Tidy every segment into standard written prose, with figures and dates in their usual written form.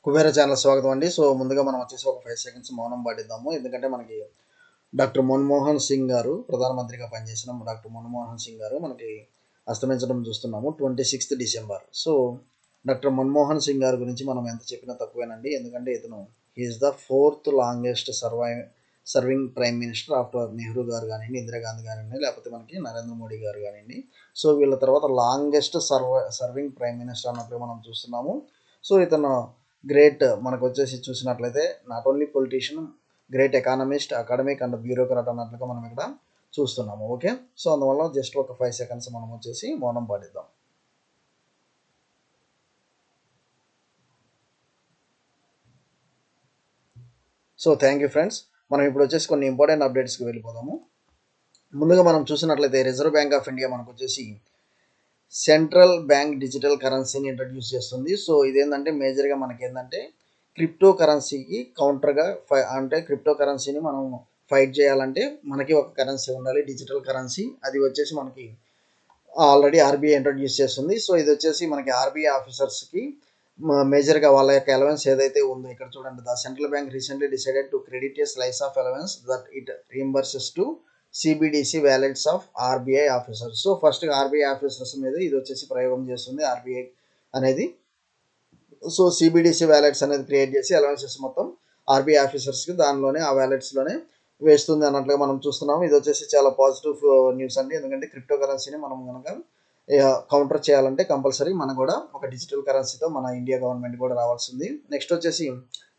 Kubera channel స్వాగతం అండి. So ముందుగా మనం వచ్చేసి ఒక 5 సెకండ్స్ మౌనం పాటిద్దాము. ఎందుకంటే మనకి డాక్టర్ మన్మోహన్ సింగ్ గారు ప్రధానమంత్రిగా పనిచేసిన డాక్టర్ మన్మోహన్ సింగ్ గారు మనకి అస్తమించడం చూస్తున్నాము 26th December. So doctor Manmohan Singh గారి గురించి మనం ఎంత చెప్పినా తక్కువేనండి. ఎందుకంటే ఇతను is the 4th longest serving prime minister after Nehru గారు కానివ్వండి, ఇందిరాగాంధీ కానివ్వండి, లేకపోతే మనకి నరేంద్ర మోడీ గారు కానివ్వండి. సో వీళ్ళ తర్వాత లాంగెస్ట్ సర్వింగ్ ప్రైమ్ మినిస్టర్ అన్నట్లు మనం చూస్తున్నాము. సో ఇతను గ్రేట్ మనకు వచ్చేసి చూసినట్లయితే not only politician, great economist, academic and bureaucrat అన్నట్లుగా మనం ఇక్కడ చూస్తున్నాము. ఓకే, సో అందువల్ల జస్ట్ ఒక 5 సెకండ్స్ మనం వచ్చేసి మౌనం పాటిద్దాం. So thank you friends. మనం ఇప్పుడు వచ్చేసి కొన్ని ఇంపార్టెంట్ అప్డేట్స్కి వెళ్ళిపోదాము. ముందుగా మనం చూసినట్లయితే రిజర్వ్ బ్యాంక్ ఆఫ్ ఇండియా మనకు వచ్చేసి సెంట్రల్ బ్యాంక్ డిజిటల్ కరెన్సీని ఇంట్రడ్యూస్ చేస్తుంది. సో ఇదేంటంటే మేజర్గా మనకి ఏంటంటే క్రిప్టో కరెన్సీకి కౌంటర్గా అంటే క్రిప్టో కరెన్సీని మనం ఫైట్ చేయాలంటే మనకి ఒక కరెన్సీ ఉండాలి, డిజిటల్ కరెన్సీ. అది వచ్చేసి మనకి ఆల్రెడీ ఆర్బీఐ ఇంట్రడ్యూస్ చేస్తుంది. సో ఇది వచ్చేసి మనకి ఆర్బీఐ ఆఫీసర్స్కి మేజర్గా వాళ్ళ యొక్క అలవెన్స్ ఏదైతే ఉందో ఇక్కడ చూడండి, the central bank recently decided to credit a slice of allowance that it reimburses to CBDC wallets of RBI officers. So first RBI officers మీద ఇది వచ్చేసి ప్రయోగం చేస్తుంది ఆర్బీఐ అనేది. సో సిబిడిసి వ్యాలెట్స్ అనేది క్రియేట్ చేసి అలవెన్సెస్ మొత్తం ఆర్బీఐ ఆఫీసర్స్కి దానిలోనే ఆ వ్యాలెట్స్లోనే వేస్తుంది అన్నట్లుగా మనం చూస్తున్నాము. ఇది వచ్చేసి చాలా పాజిటివ్ న్యూస్ అండి. ఎందుకంటే క్రిప్టో కరెన్సీని మనం కనుక కౌంటర్ చేయాలంటే కంపల్సరీ మనకు కూడా ఒక డిజిటల్ కరెన్సీతో మన ఇండియా గవర్నమెంట్ కూడా రావాల్సింది. నెక్స్ట్ వచ్చేసి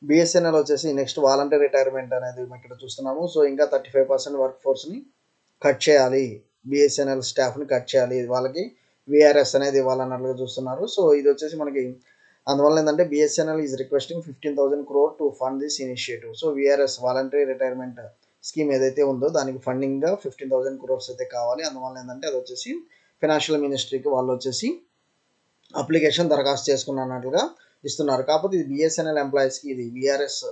బిఎస్ఎన్ఎల్ వచ్చేసి నెక్స్ట్ వాలంటీర్ రిటైర్మెంట్ అనేది ఇక్కడ చూస్తున్నాము. సో ఇంకా 35% వర్క్ ఫోర్స్ని కట్ చేయాలి, బిఎస్ఎన్ఎల్ స్టాఫ్ని కట్ చేయాలి, వాళ్ళకి విఆర్ఎస్ అనేది ఇవ్వాలన్నట్లుగా చూస్తున్నారు. సో ఇది వచ్చేసి మనకి అందువల్ల ఏంటంటే BSNL is requesting 15,000 crore to fund this initiative. So VRS voluntary retirement scheme ఏదైతే ఉందో దానికి ఫండింగ్గా 15,000 crores అయితే కావాలి. అందువల్ల ఏంటంటే అది వచ్చేసి ఫైనాన్షియల్ మినిస్ట్రీకి వాళ్ళు వచ్చేసి అప్లికేషన్ దరఖాస్తు చేసుకున్నట్లుగా ఇస్తున్నారు. కాకపోతే ఇది బిఎస్ఎన్ఎల్ ఎంప్లాయీస్కి ఇది విఆర్ఎస్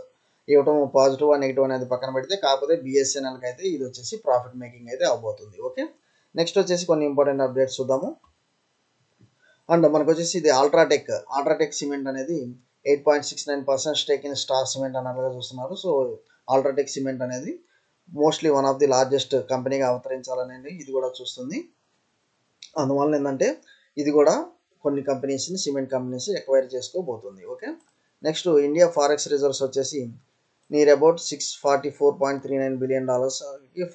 ఇవ్వటం పాజిటివ్ నెగిటివ్ అనేది పక్కన పెడితే, కాకపోతే బిఎస్ఎన్ఎల్కి అయితే ఇది వచ్చేసి ప్రాఫిట్ మేకింగ్ అయితే అవబోతుంది. ఓకే, నెక్స్ట్ వచ్చేసి కొన్ని ఇంపార్టెంట్ అప్డేట్స్ చూద్దాము. అండ్ మనకు వచ్చేసి ఇది అల్ట్రాటెక్ సిమెంట్ అనేది 8.69% స్టేక్ ఇన్ స్టార్ సిమెంట్ అన్నట్లుగా చూస్తున్నారు. సో అల్ట్రాటెక్ సిమెంట్ అనేది mostly one of the largest కంపెనీగా అవతరించాలనేది ఇది కూడా చూస్తుంది. అందువల్ల ఏంటంటే ఇది కూడా కొన్ని కంపెనీస్ని సిమెంట్ కంపెనీస్ ఎక్వైర్ చేసుకోబోతుంది. Okay, next India forex reserves వచ్చేసి నియర్ అబౌట్ $644.39 billion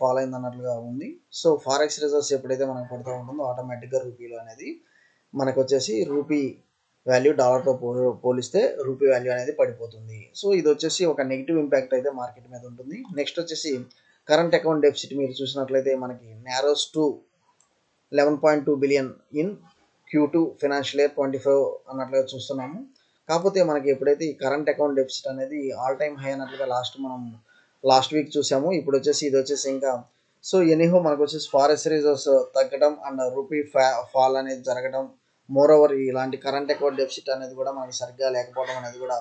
ఫాల్ అయింది అన్నట్లుగా ఉంది. సో ఫారెక్స్ రిజర్వ్స్ ఎప్పుడైతే మనకు పడుతూ ఉంటుందో ఆటోమేటిక్గా రూపీలో అనేది మనకు వచ్చేసి రూపీ వాల్యూ డాలర్తో పోలిస్తే రూపీ వాల్యూ అనేది పడిపోతుంది. సో ఇది వచ్చేసి ఒక నెగిటివ్ ఇంపాక్ట్ అయితే మార్కెట్ మీద ఉంటుంది. నెక్స్ట్ వచ్చేసి కరెంట్ అకౌంట్ డెఫిసిట్ మీరు చూసినట్లయితే మనకి narrows to 11.2 billion in Q2 financial year 25 అన్నట్లుగా చూస్తున్నాము. కాకపోతే మనకి ఎప్పుడైతే ఈ కరెంట్ అకౌంట్ డెఫిసిట్ అనేది ఆల్ టైమ్ హై అన్నట్లుగా లాస్ట్ వీక్ చూసాము. ఇప్పుడు వచ్చేసి ఇది వచ్చేసి ఇంకా సో ఎనీహో మనకు వచ్చేసి ఫారెస్ట్ రిజర్వ్స్ తగ్గడం అండ్ రూపీ ఫాల్ అనేది జరగడం, మోర్ ఓవర్ ఇలాంటి కరెంట్ అకౌంట్ డెఫిసిట్ అనేది కూడా మనకి సరిగ్గా లేకపోవడం అనేది కూడా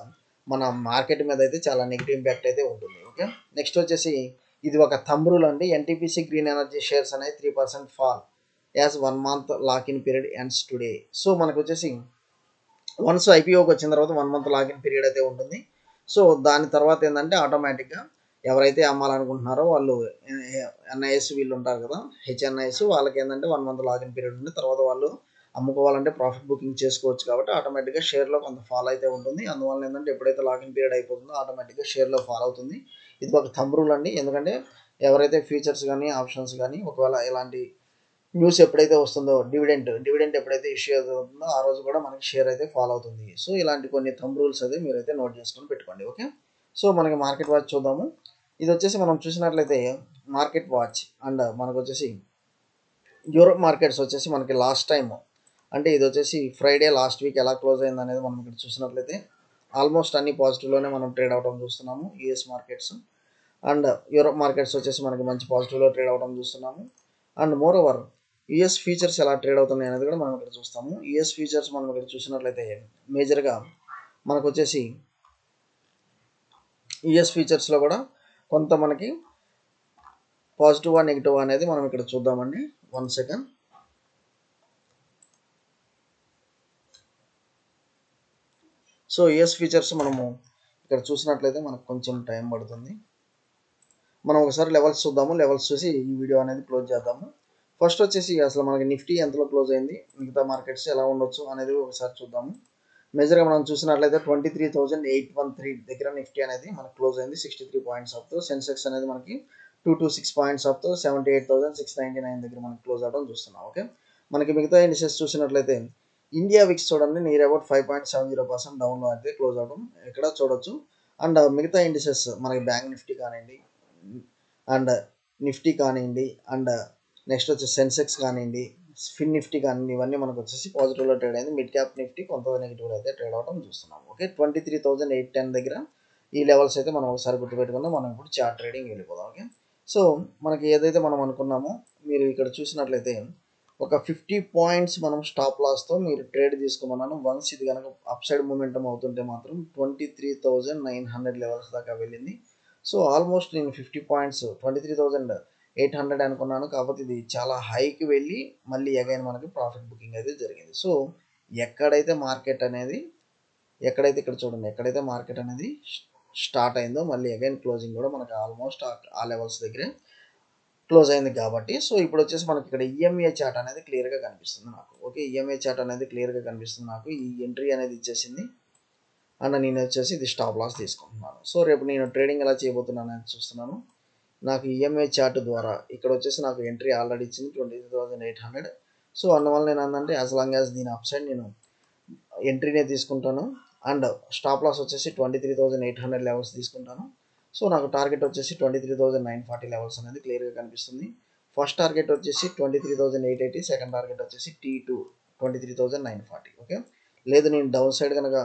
మన మార్కెట్ మీద అయితే చాలా నెగిటివ్ ఇంపాక్ట్ అయితే ఉంటుంది. ఓకే, నెక్స్ట్ వచ్చేసి ఇది ఒక థంబ్ రూల్ అండి. ఎన్టీపీసీ గ్రీన్ ఎనర్జీ షేర్స్ అనేది 3% fall as 1 month lock-in period ends today. So మనకు వచ్చేసి వన్స్ ఐపీఓకి వచ్చిన తర్వాత 1 month లాక్-ఇన్ పీరియడ్ అయితే ఉంటుంది. సో దాని తర్వాత ఏంటంటే ఆటోమేటిక్గా ఎవరైతే అమ్మాలనుకుంటున్నారో వాళ్ళు ఎన్ఐఎస్ వీళ్ళు ఉంటారు కదా, హెచ్ఎన్ఐఎస్, వాళ్ళకి ఏంటంటే 1 month లాగిన్ పీరియడ్ ఉంది. తర్వాత వాళ్ళు అమ్ముకోవాలంటే ప్రాఫిట్ బుకింగ్ చేసుకోవచ్చు. కాబట్టి ఆటోమేటిక్గా షేర్లో కొంత ఫాల్ అయితే ఉంటుంది. అందువల్ల ఏంటంటే ఎప్పుడైతే లాగిన్ పీరియడ్ అయిపోతుందో ఆటోమేటిక్గా షేర్లో ఫాల్ అవుతుంది. ఇది ఒక థంబ్ రూల్ అండి. ఎందుకంటే ఎవరైతే ఫ్యూచర్స్ కానీ ఆప్షన్స్ కానీ ఒకవేళ ఇలాంటి న్యూస్ ఎప్పుడైతే వస్తుందో డివిడెంట్ ఎప్పుడైతే ఇష్యూ అవుతుందో ఆ రోజు కూడా మనకి షేర్ అయితే ఫాలో అవుతుంది. సో ఇలాంటి కొన్ని థంబ్ రూల్స్ అయితే మీరైతే నోట్ చేసుకొని పెట్టుకోండి. ఓకే, సో మనకి మార్కెట్ వాచ్ చూద్దాము. ఇది వచ్చేసి మనం చూసినట్లయితే మార్కెట్ వాచ్ అండ్ మనకు వచ్చేసి యూరోప్ మార్కెట్స్ వచ్చేసి మనకి లాస్ట్ టైం అంటే ఇది వచ్చేసి ఫ్రైడే లాస్ట్ వీక్ ఎలా క్లోజ్ అయింది అనేది మనం ఇక్కడ చూసినట్లయితే ఆల్మోస్ట్ అన్ని పాజిటివ్లోనే మనం ట్రేడ్ అవడం చూస్తున్నాము. US markets and Europe markets వచ్చేసి మనకి మంచి పాజిటివ్లో ట్రేడ్ అవడం చూస్తున్నాము. And more over US futures ఎలా ట్రేడ్ అవుతున్నాయి అనేది కూడా మనం ఇక్కడ చూస్తాము. యుఎస్ ఫ్యూచర్స్ మనం ఇక్కడ చూసినట్లయితే మేజర్గా మనకు వచ్చేసి యుఎస్ ఫ్యూచర్స్లో కూడా కొంత మనకి పాజిటివ్ నెగిటివ్ అనేది మనం ఇక్కడ చూద్దామండి. 1 second. సో యూఎస్ ఫీచర్స్ మనము ఇక్కడ చూసినట్లయితే మనకు కొంచెం టైం పడుతుంది. మనం ఒకసారి లెవెల్స్ చూద్దాము. లెవెల్స్ చూసి ఈ వీడియో అనేది క్లోజ్ చేద్దాము. ఫస్ట్ వచ్చేసి అసలు మనకి నిఫ్టీ ఎంతలో క్లోజ్ అయింది, మిగతా మార్కెట్స్ ఎలా ఉండొచ్చు అనేది ఒకసారి చూద్దాము. మేజర్గా మనం చూసినట్లయితే 23,813 దగ్గర నిఫ్టీ అనేది మనకు క్లోజ్ అయింది 63 పాయింట్స్ ఆఫ్తో. సెన్సెక్స్ అనేది మనకి 226 పాయింట్స్ ఆఫ్తో 78,699 దగ్గర మనకి క్లోజ్ అవడం చూస్తున్నాం. ఓకే, మనకి మిగతా ఇండిసెస్ చూసినట్లయితే ఇండియా విక్స్ చూడండి నియర్ అబౌట్ 5.70% డౌన్లో అయితే క్లోజ్ అవడం ఇక్కడ చూడొచ్చు. అండ్ మిగతా ఇండిసెస్ మనకి బ్యాంక్ నిఫ్టీ కానివ్వండి, అండ్ నిఫ్టీ కానివ్వండి, అండ్ నెక్స్ట్ వచ్చి సెన్సెక్స్ కానివ్వండి, ఫిన్ నిఫ్టీ కానివ్వండి, ఇవన్నీ మనకు వచ్చేసి పాజిటివ్లో ట్రేడ్ అయింది. మిడ్ క్యాప్ నిఫ్టీ కొంత నెగిటివ్లో అయితే ట్రేడ్ అవడం చూస్తున్నాం. ఓకే, 23,810 దగ్గర ఈ లెవెల్స్ అయితే మనం ఒకసారి గుర్తుపెట్టుకుందాం. మనం ఇప్పుడు చార్ట్ ట్రేడింగ్ వెళ్ళిపోదాం. ఓకే, సో మనకి ఏదైతే మనం అనుకున్నామో మీరు ఇక్కడ చూసినట్లయితే ఒక 50 పాయింట్స్ మనం స్టాప్ లాస్తో మీరు ట్రేడ్ తీసుకోమన్నాను. వన్స్ ఇది కనుక అప్ సైడ్ మూమెంటం అవుతుంటే మాత్రం 23,900 లెవెల్స్ దాకా వెళ్ళింది. సో ఆల్మోస్ట్ నేను 50 పాయింట్స్ 23,800 అనుకున్నాను, కాకపోతే ఇది చాలా హైకి వెళ్ళి మళ్ళీ అగైన్ మనకి ప్రాఫిట్ బుకింగ్ అయితే జరిగింది. సో ఎక్కడైతే మార్కెట్ అనేది ఇక్కడ చూడండి, ఎక్కడైతే మార్కెట్ అనేది స్టార్ట్ అయిందో మళ్ళీ అగైన్ క్లోజింగ్ కూడా మనకి ఆల్మోస్ట్ ఆ లెవెల్స్ దగ్గరే క్లోజ్ అయింది కాబట్టి. సో ఇప్పుడు వచ్చేసి మనకి ఇక్కడ ఈఎంఏ చార్ట్ అనేది క్లియర్గా కనిపిస్తుంది నాకు. ఓకే, ఈఎంఏ చార్ట్ అనేది క్లియర్గా కనిపిస్తుంది నాకు. ఈ ఎంట్రీ అనేది ఇచ్చేసింది అండ్ నేను వచ్చేసి ఇది స్టాప్ లాస్ తీసుకుంటున్నాను. సో రేపు నేను ట్రేడింగ్ ఎలా చేయబోతున్నాను అని చూస్తున్నాను. నాకు ఈఎంఐ చార్ట్ ద్వారా ఇక్కడ వచ్చేసి నాకు ఎంట్రీ ఆల్రెడీ ఇచ్చింది 23,800. సో అందువల్ల నేను ఏంటంటే యాజ్ లాంగ్ యాజ్ దీని అప్ సైడ్ నేను ఎంట్రీనే తీసుకుంటాను అండ్ స్టాప్ లాస్ వచ్చేసి 23,800 లెవెల్స్ తీసుకుంటాను. సో నాకు టార్గెట్ వచ్చేసి 23,940 లెవెల్స్ అనేది క్లియర్గా కనిపిస్తుంది. ఫస్ట్ టార్గెట్ వచ్చేసి 23,880, సెకండ్ టార్గెట్ వచ్చేసి T2 23,940. ఓకే, లేదు నేను డౌన్ సైడ్ కనుక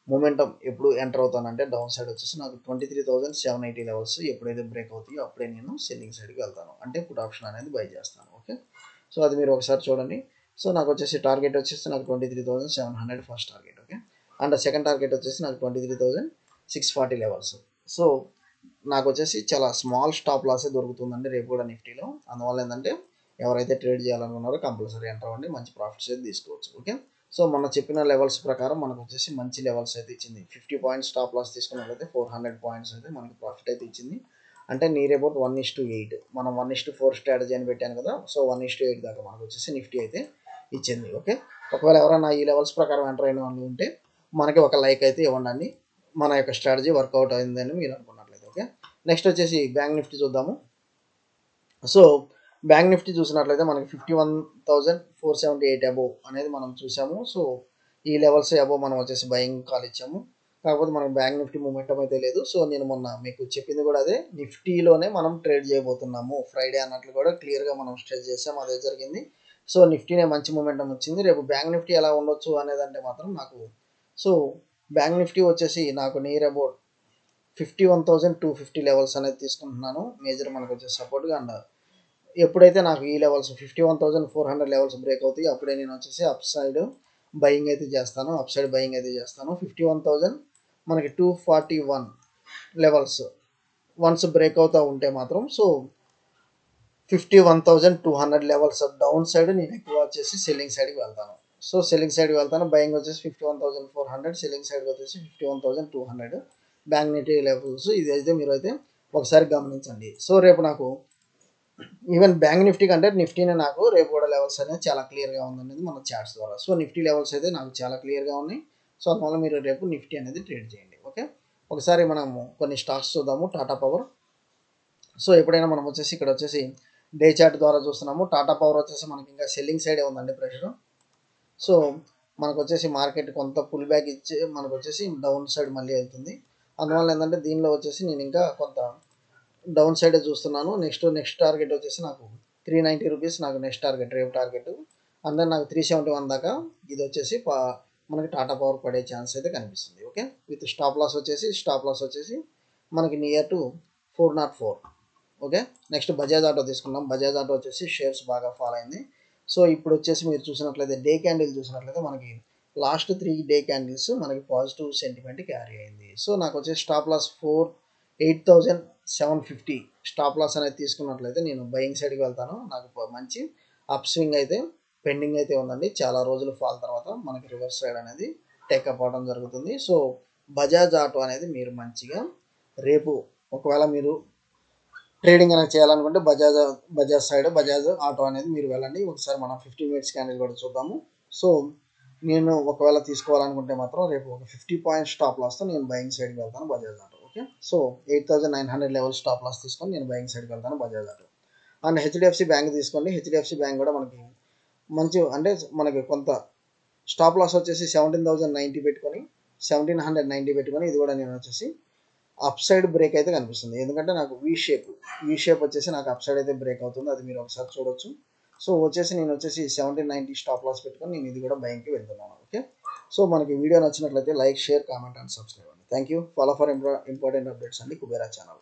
మూమెంటం ఎప్పుడు ఎంటర్ అవుతానంటే డౌన్ సైడ్ వచ్చేసి నాకు 23,780 లెవెల్స్ ఎప్పుడైతే బ్రేక్ అవుతాయో అప్పుడే నేను సెల్లింగ్ సైడ్కి వెళ్తాను, అంటే పుట్ ఆప్షన్ అనేది బై చేస్తాను. ఓకే, సో అది మీరు ఒకసారి చూడండి. సో నాకు వచ్చేసి టార్గెట్ వచ్చేసి నాకు 23,700 first target. Okay, and second target వచ్చేసి నాకు 23,640 లెవెల్స్. సో నాకు వచ్చేసి చాలా స్మాల్ స్టాప్ లాసే దొరుకుతుందండి రేపు కూడా నిఫ్టీలో. అందువల్ల ఏంటంటే ఎవరైతే ట్రేడ్ చేయాలనుకున్నారో కంపల్సరీ ఎంటర్ అవ్వండి, మంచి ప్రాఫిట్స్ అయితే తీసుకోవచ్చు. ఓకే, సో మొన్న చెప్పిన లెవెల్స్ ప్రకారం మనకు వచ్చేసి మంచి లెవెల్స్ అయితే ఇచ్చింది. 50 పాయింట్స్ స్టాప్ లాస్ తీసుకున్నట్లయితే 400 పాయింట్స్ అయితే మనకి ప్రాఫిట్ అయితే ఇచ్చింది. అంటే నియర్ అబౌట్ 1:8. మనం 1:4 స్ట్రాటజీ అని పెట్టాను కదా, సో 1:8 దాకా మనకు వచ్చేసి నిఫ్టీ అయితే ఇచ్చింది. ఓకే, ఒకవేళ ఎవరైనా ఈ లెవెల్స్ ప్రకారం ఎంటర్ అయిన వాళ్ళు ఉంటే మనకి ఒక లైక్ అయితే ఇవ్వండి, మన యొక్క స్ట్రాటజీ వర్కౌట్ అయిందని మీరు అనుకున్నట్లయితే. ఓకే, నెక్స్ట్ వచ్చేసి బ్యాంక్ నిఫ్టీ చూద్దాము. సో బ్యాంక్ నిఫ్టీ చూసినట్లయితే మనకి 51,478 అబోవ్ అనేది మనం చూసాము. సో ఈ లెవెల్స్ అబోవ్ మనం వచ్చేసి బయింగ్ కాల్ ఇచ్చాము, కాకపోతే మనకి బ్యాంక్ నిఫ్టీ మూమెంటం అయితే లేదు. సో నేను మొన్న మీకు చెప్పింది కూడా అదే, నిఫ్టీలోనే మనం ట్రేడ్ చేయబోతున్నాము ఫ్రైడే అన్నట్లు కూడా క్లియర్గా మనం స్ట్రెచ్ చేసాము, అదే జరిగింది. సో నిఫ్టీనే మంచి మూమెంటం వచ్చింది. రేపు బ్యాంక్ నిఫ్టీ ఎలా ఉండొచ్చు అనేదంటే మాత్రం నాకు, సో బ్యాంక్ నిఫ్టీ వచ్చేసి నాకు నియర్ అబౌట్ 51,250 లెవెల్స్ అనేది తీసుకుంటున్నాను మేజర్ మనకు వచ్చే సపోర్ట్గా. అండ్ ఎప్పుడైతే నాకు ఈ లెవెల్స్ 51,400 లెవెల్స్ బ్రేక్ అవుతాయి అప్పుడే నేను వచ్చేసి అప్ సైడ్ బయింగ్ అయితే చేస్తాను. 51,000 మనకి 241 లెవెల్స్ వన్స్ బ్రేక్ అవుతూ ఉంటే మాత్రం, సో 51,200 లెవెల్స్ డౌన్ సైడ్ నేను ఎక్కువ వచ్చేసి సెల్లింగ్ సైడ్కి వెళ్తాను. సో సెల్లింగ్ సైడ్కి వెళ్తాను, బయింగ్ వచ్చేసి 51,400, సెల్లింగ్ సైడ్కి వచ్చేసి 51,200 బ్యాంక్ నిఫ్టీ లెవెల్స్. ఇది అయితే మీరు అయితే ఒకసారి గమనించండి. సో రేపు నాకు ఈవెన్ బ్యాంక్ నిఫ్టీ కంటే నిఫ్టీనే నాకు రేపు కూడా లెవెల్స్ అనేది చాలా క్లియర్గా ఉందనేది మన చార్ట్స్ ద్వారా. సో నిఫ్టీ లెవెల్స్ అయితే నాకు చాలా క్లియర్గా ఉన్నాయి. సో అందువల్ల మీరు రేపు నిఫ్టీ అనేది ట్రేడ్ చేయండి. ఓకే, ఒకసారి మనము కొన్ని స్టాక్స్ చూద్దాము. టాటా పవర్. సో ఎప్పుడైనా మనం వచ్చేసి ఇక్కడ వచ్చేసి డే చార్ట్ ద్వారా చూస్తున్నాము. టాటా పవర్ వచ్చేసి మనకి ఇంకా సెల్లింగ్ సైడే ఉందండి ప్రెషర్. సో మనకు వచ్చేసి మార్కెట్ కొంత పుల్ బ్యాక్ ఇచ్చి మనకు వచ్చేసి డౌన్ సైడ్ మళ్ళీ వెళ్తుంది. అందువల్ల ఏంటంటే దీనిలో వచ్చేసి నేను ఇంకా కొంత డౌన్ సైడ్ చూస్తున్నాను. నెక్స్ట్ టార్గెట్ వచ్చేసి నాకు 390 రూపీస్ నాకు నెక్స్ట్ టార్గెట్, రేపు టార్గెట్. అందరు నాకు 371 దాకా ఇది వచ్చేసి మనకి టాటా పవర్ పడే ఛాన్స్ అయితే కనిపిస్తుంది. ఓకే, విత్ స్టాప్ లాస్ వచ్చేసి మనకి near to 404. Okay, next Bajaj auto తీసుకున్నాం. బజాజ్ ఆటో వచ్చేసి షేర్స్ బాగా ఫాల్ అయింది. సో ఇప్పుడు వచ్చేసి మీరు చూసినట్లయితే డే క్యాండిల్ చూసినట్లయితే మనకి లాస్ట్ 3 డే క్యాండిల్స్ మనకి పాజిటివ్ సెంటిమెంట్ క్యారీ అయింది. సో నాకు వచ్చేసి స్టాప్ లాస్ 8,750 స్టాప్ లాస్ అనేది తీసుకున్నట్లయితే నేను బయింగ్ సైడ్కి వెళ్తాను. నాకు మంచి అప్ స్వింగ్ అయితే పెండింగ్ అయితే ఉందండి. చాలా రోజులు ఫాల్ తర్వాత మనకి రివర్స్ సైడ్ అనేది టేకప్ అవ్వడం జరుగుతుంది. సో బజాజ్ ఆటో అనేది మీరు మంచిగా రేపు ఒకవేళ మీరు ట్రేడింగ్ అనేది చేయాలనుకుంటే బజాజ్ ఆటో అనేది మీరు వెళ్ళండి. ఒకసారి మనం 50 మినిట్స్ క్యాండిల్ కూడా చూద్దాము. సో నేను ఒకవేళ తీసుకోవాలనుకుంటే మాత్రం రేపు ఒక 50 పాయింట్ స్టాప్ లాస్తో నేను బయింగ్ సైడ్కి వెళ్తాను Bajaj Auto. Okay, so 8900 level stop loss తీసుకొని నేను బయింగ్ సైడ్కి వెళ్తాను Bajaj Auto. And HDFC bank తీసుకోండి. హెచ్డిఎఫ్సి బ్యాంక్ కూడా మనకి మంచి అంటే మనకి కొంత స్టాప్ లాస్ వచ్చేసి 17,090 పెట్టుకొని 1790 పెట్టుకొని ఇది కూడా నేను వచ్చేసి అప్ సైడ్ బ్రేక్ అయితే కనిపిస్తుంది. ఎందుకంటే నాకు వీ షేప్ వచ్చేసి నాకు అప్ సైడ్ అయితే బ్రేక్ అవుతుంది. అది మీరు ఒకసారి చూడొచ్చు. సో నేను వచ్చేసి 1790 స్టాప్ లాస్ పెట్టుకొని నేను ఇది కూడా బయింగ్కి వెళ్తున్నాను. ఓకే, సో మనకి వీడియో నచ్చినట్లయితే like, share, comment and subscribe అండి. Thank you. Follow for important updates అండి కుబేరా ఛానల్.